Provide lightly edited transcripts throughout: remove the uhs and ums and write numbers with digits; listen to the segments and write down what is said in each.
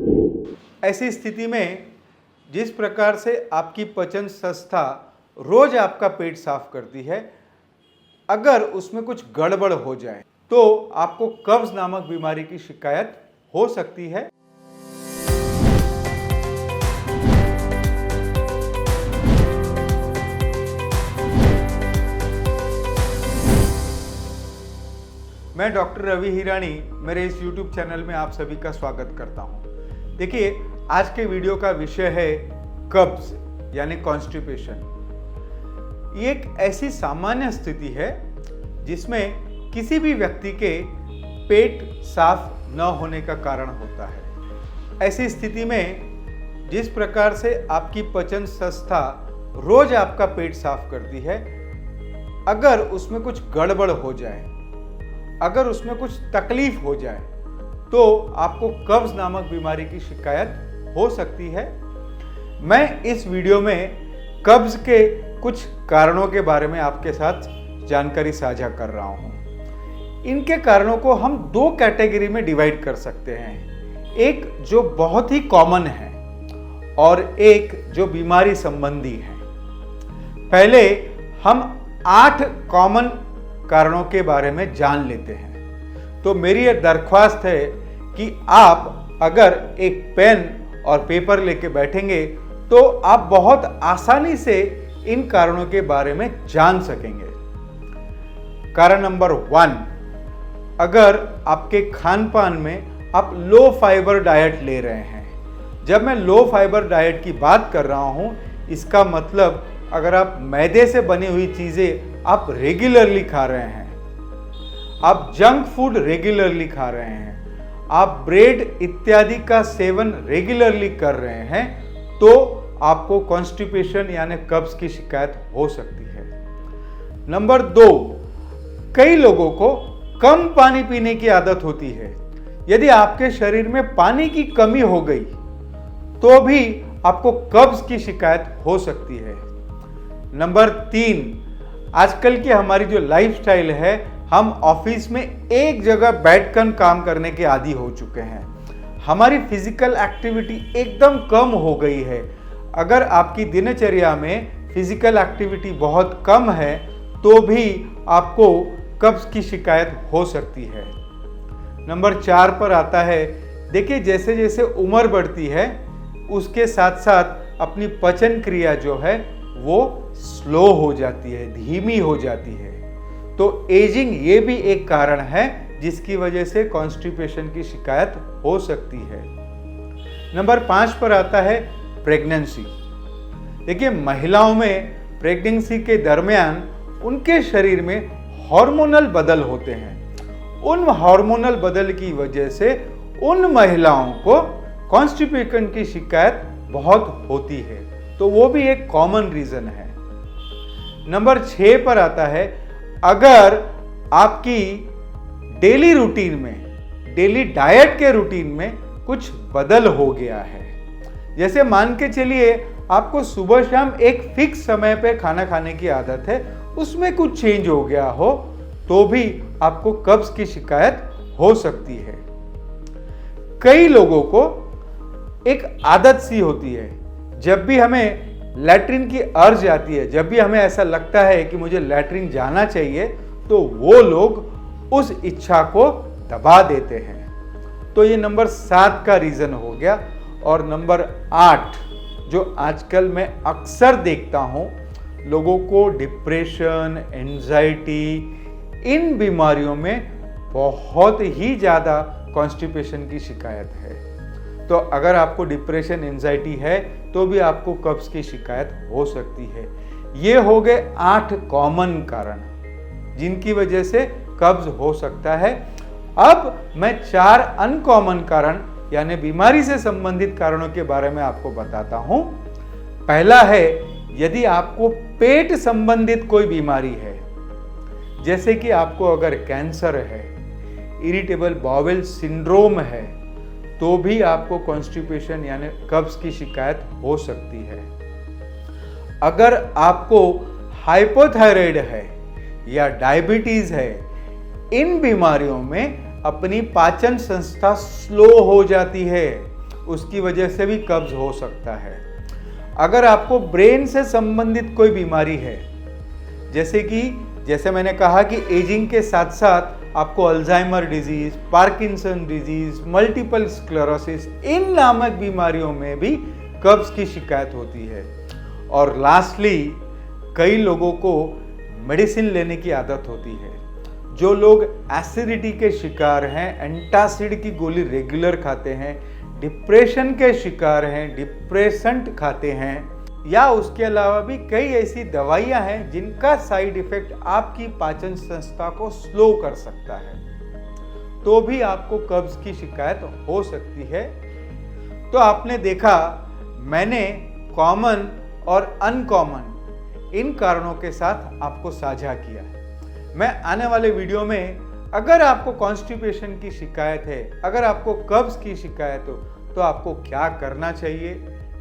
ऐसी स्थिति में जिस प्रकार से आपकी पाचन संस्था रोज आपका पेट साफ करती है, अगर उसमें कुछ गड़बड़ हो जाए तो आपको कब्ज नामक बीमारी की शिकायत हो सकती है। मैं डॉक्टर रवि हिरानी मेरे इस YouTube चैनल में आप सभी का स्वागत करता हूं। देखिए, आज के वीडियो का विषय है कब्ज यानी कॉन्स्टिपेशन। ये एक ऐसी सामान्य स्थिति है जिसमें किसी भी व्यक्ति के पेट साफ न होने का कारण होता है। ऐसी स्थिति में जिस प्रकार से आपकी पाचन संस्था रोज आपका पेट साफ करती है, अगर उसमें कुछ गड़बड़ हो जाए, अगर उसमें कुछ तकलीफ हो जाए तो आपको कब्ज नामक बीमारी की शिकायत हो सकती है। मैं इस वीडियो में कब्ज के कुछ कारणों के बारे में आपके साथ जानकारी साझा कर रहा हूं। इनके कारणों को हम दो कैटेगरी में डिवाइड कर सकते हैं, एक जो बहुत ही कॉमन है और एक जो बीमारी संबंधी है। पहले हम 8 कॉमन कारणों के बारे में जान लेते हैं। तो मेरी यह दरख्वास्त है कि आप अगर एक पेन और पेपर लेके बैठेंगे तो आप बहुत आसानी से इन कारणों के बारे में जान सकेंगे। कारण नंबर 1, अगर आपके खान पान में आप लो फाइबर डाइट ले रहे हैं। जब मैं लो फाइबर डाइट की बात कर रहा हूं, इसका मतलब अगर आप मैदे से बनी हुई चीजें आप रेगुलरली खा रहे हैं, आप जंक फूड रेगुलरली खा रहे हैं, आप ब्रेड इत्यादि का सेवन रेगुलरली कर रहे हैं, तो आपको कॉन्स्टिपेशन यानी कब्ज की शिकायत हो सकती है। नंबर 2, कई लोगों को कम पानी पीने की आदत होती है। यदि आपके शरीर में पानी की कमी हो गई तो भी आपको कब्ज की शिकायत हो सकती है। नंबर 3, आजकल की हमारी जो लाइफस्टाइल है, हम ऑफिस में एक जगह बैठकर काम करने के आदी हो चुके हैं। हमारी फिजिकल एक्टिविटी एकदम कम हो गई है। अगर आपकी दिनचर्या में फिजिकल एक्टिविटी बहुत कम है तो भी आपको कब्ज की शिकायत हो सकती है। नंबर 4 पर आता है, देखिए जैसे जैसे उम्र बढ़ती है उसके साथ साथ अपनी पाचन क्रिया जो है वो स्लो हो जाती है, धीमी हो जाती है। तो एजिंग ये भी एक कारण है जिसकी वजह से कॉन्स्टिपेशन की शिकायत हो सकती है। नंबर 5 पर आता है प्रेगनेंसी। देखिए, महिलाओं में प्रेगनेंसी के दरमियान उनके शरीर में हार्मोनल बदल होते हैं। उन हार्मोनल बदल की वजह से उन महिलाओं को कॉन्स्टिपेशन की शिकायत बहुत होती है, तो वो भी एक कॉमन रीजन है। नंबर 6 पर आता है, अगर आपकी डेली रूटीन में, डेली डाइट के रूटीन में कुछ बदल हो गया है, जैसे मान के चलिए आपको सुबह शाम एक फिक्स समय पे खाना खाने की आदत है, उसमें कुछ चेंज हो गया हो तो भी आपको कब्ज की शिकायत हो सकती है। कई लोगों को एक आदत सी होती है, जब भी हमें लैट्रिन की अर्ज आती है, जब भी हमें ऐसा लगता है कि मुझे लैट्रिन जाना चाहिए, तो वो लोग उस इच्छा को दबा देते हैं। तो ये नंबर 7 का रीजन हो गया। और नंबर 8, जो आजकल मैं अक्सर देखता हूं, लोगों को डिप्रेशन, एंजाइटी, इन बीमारियों में बहुत ही ज्यादा कॉन्स्टिपेशन की शिकायत है। तो अगर आपको डिप्रेशन, एंजाइटी है तो भी आपको कब्ज की शिकायत हो सकती है। ये हो गए 8 कॉमन कारण जिनकी वजह से कब्ज हो सकता है। अब मैं 4 अनकॉमन कारण यानी बीमारी से संबंधित कारणों के बारे में आपको बताता हूं। पहला है, यदि आपको पेट संबंधित कोई बीमारी है, जैसे कि आपको अगर कैंसर है, इरिटेबल बाउल सिंड्रोम है, तो भी आपको कॉन्स्टिपेशन यानी कब्ज की शिकायत हो सकती है। अगर आपको हाइपोथायराइड है या डायबिटीज है, इन बीमारियों में अपनी पाचन संस्था स्लो हो जाती है, उसकी वजह से भी कब्ज हो सकता है। अगर आपको ब्रेन से संबंधित कोई बीमारी है, जैसे मैंने कहा कि एजिंग के साथ साथ आपको Alzheimer disease, Parkinson disease, multiple sclerosis, इन नामक बीमारियों में भी कब्ज की शिकायत होती है। और लास्टली, कई लोगों को मेडिसिन लेने की आदत होती है। जो लोग एसिडिटी के शिकार हैं, एंटासिड की गोली रेगुलर खाते हैं, डिप्रेशन के शिकार हैं, डिप्रेसेंट खाते हैं, या उसके अलावा भी कई ऐसी दवाइयां हैं जिनका साइड इफेक्ट आपकी पाचन संस्था को स्लो कर सकता है, तो भी आपको कब्ज की शिकायत हो सकती है। तो आपने देखा, मैंने कॉमन और अनकॉमन इन कारणों के साथ आपको साझा किया है। मैं आने वाले वीडियो में, अगर आपको कॉन्स्टिपेशन की शिकायत है, अगर आपको कब्ज की शिकायत हो, तो आपको क्या करना चाहिए,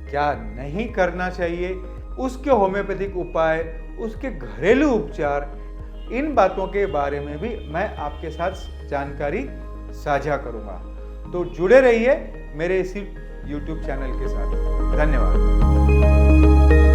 क्या नहीं करना चाहिए, उसके होम्योपैथिक उपाय, उसके घरेलू उपचार, इन बातों के बारे में भी मैं आपके साथ जानकारी साझा करूंगा। तो जुड़े रहिए मेरे इसी YouTube चैनल के साथ। धन्यवाद।